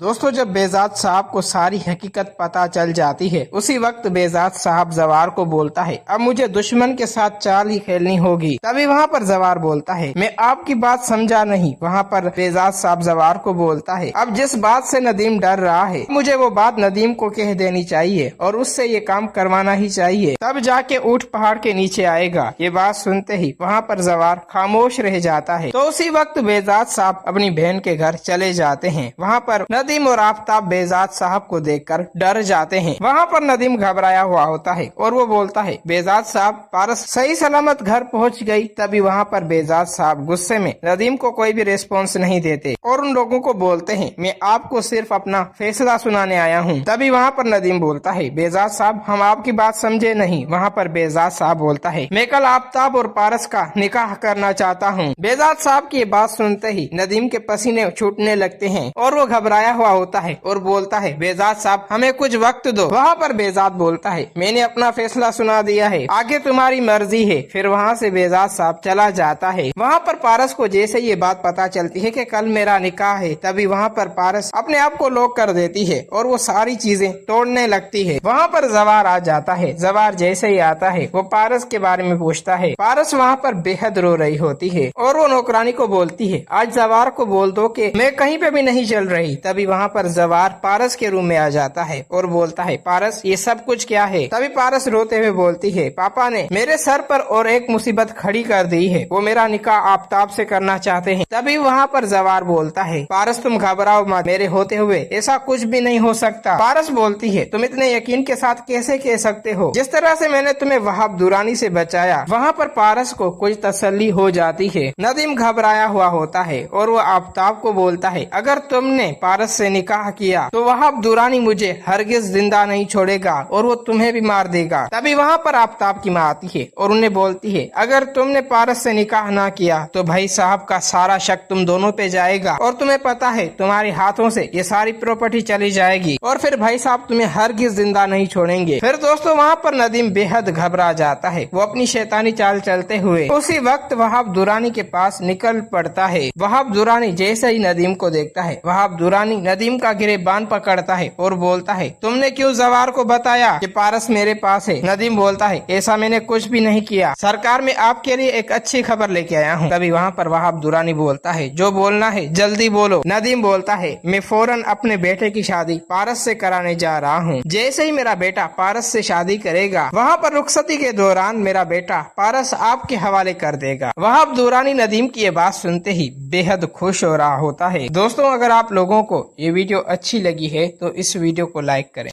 दोस्तों जब बेजाद साहब को सारी हकीकत पता चल जाती है उसी वक्त बेजाद साहब जवार को बोलता है अब मुझे दुश्मन के साथ चाल ही खेलनी होगी। तभी वहाँ पर जवार बोलता है मैं आपकी बात समझा नहीं। वहाँ पर बेजाद साहब जवार को बोलता है अब जिस बात से नदीम डर रहा है मुझे वो बात नदीम को कह देनी चाहिए और उससे ये काम करवाना ही चाहिए, तब जाके ऊंट पहाड़ के नीचे आएगा। ये बात सुनते ही वहाँ पर जवार खामोश रह जाता है। तो उसी वक्त बेजाद साहब अपनी बहन के घर चले जाते हैं। वहाँ पर नदीम और आफ्ताब बेजाद साहब को देखकर डर जाते हैं। वहाँ पर नदीम घबराया हुआ होता है और वो बोलता है बेजाद साहब पारस सही सलामत घर पहुँच गई। तभी वहाँ पर बेजाद साहब गुस्से में नदीम को कोई भी रिस्पॉन्स नहीं देते और उन लोगों को बोलते हैं मैं आपको सिर्फ अपना फैसला सुनाने आया हूँ। तभी वहाँ पर नदीम बोलता है बेजाद साहब हम आपकी बात समझे नहीं। वहाँ पर बेजाद साहब बोलता है मैं कल आफ्ताब और पारस का निकाह करना चाहता हूँ। बेजाद साहब की बात सुनते ही नदीम के पसीने छूटने लगते हैं और वो घबराया हुआ होता है और बोलता है बेजाद साहब हमें कुछ वक्त दो। वहाँ पर बेजाद बोलता है मैंने अपना फैसला सुना दिया है, आगे तुम्हारी मर्जी है। फिर वहाँ से बेजाद साहब चला जाता है। वहाँ पर पारस को जैसे ये बात पता चलती है कि कल मेरा निकाह है तभी वहाँ पर पारस अपने आप को लॉक कर देती है और वो सारी चीजें तोड़ने लगती है। वहाँ पर जवार आ जाता है। जवार जैसे ही आता है वो पारस के बारे में पूछता है। पारस वहाँ पर बेहद रो रही होती है और वो नौकरानी को बोलती है आज जवार को बोल दो कि मैं कहीं पे भी नहीं चल रही। तभी वहाँ पर जवार पारस के रूम में आ जाता है और बोलता है पारस ये सब कुछ क्या है। तभी पारस रोते हुए बोलती है पापा ने मेरे सर पर और एक मुसीबत खड़ी कर दी है, वो मेरा निकाह आफ्ताब से करना चाहते हैं। तभी वहाँ पर जवार बोलता है पारस तुम घबराओ मत, मेरे होते हुए ऐसा कुछ भी नहीं हो सकता। पारस बोलती है तुम इतने यकीन के साथ कैसे कह सकते हो, जिस तरह से मैंने तुम्हें वहाब दुरानी से बचाया। वहाँ पर पारस को कुछ तसल्ली हो जाती है। नदीम घबराया हुआ होता है और वो आफ्ताब को बोलता है अगर तुमने पारस से निकाह किया तो वहाब दुरानी मुझे हरगिज जिंदा नहीं छोड़ेगा और वो तुम्हें भी मार देगा। तभी वहाँ पर आफ्ताब की माँ आती है और उन्हें बोलती है अगर तुमने पारस से निकाह ना किया तो भाई साहब का सारा शक तुम दोनों पे जाएगा और तुम्हें पता है तुम्हारे हाथों से ये सारी प्रॉपर्टी चली जाएगी और फिर भाई साहब तुम्हें हरगिज जिंदा नहीं छोड़ेंगे। फिर दोस्तों वहाँ पर नदीम बेहद घबरा जाता है। वो अपनी शैतानी चाल चलते हुए उसी वक्त वहाब दुरानी के पास निकल पड़ता है। वहाब दुरानी जैसे ही नदीम को देखता है वहाब दुरानी नदीम का गिरेबान पकड़ता है और बोलता है तुमने क्यों जवार को बताया कि पारस मेरे पास है। नदीम बोलता है ऐसा मैंने कुछ भी नहीं किया, सरकार मैं आपके लिए एक अच्छी खबर लेके आया हूँ। तभी वहाँ पर वहाब दुरानी बोलता है जो बोलना है जल्दी बोलो। नदीम बोलता है मैं फौरन अपने बेटे की शादी पारस से कराने जा रहा हूँ। जैसे ही मेरा बेटा पारस से शादी करेगा वहाँ पर रुखसती के दौरान मेरा बेटा पारस आपके हवाले कर देगा। वहाब दुरानी नदीम की ये बात सुनते ही बेहद खुश हो रहा होता है। दोस्तों अगर आप लोगों को ये वीडियो अच्छी लगी है तो इस वीडियो को लाइक करें।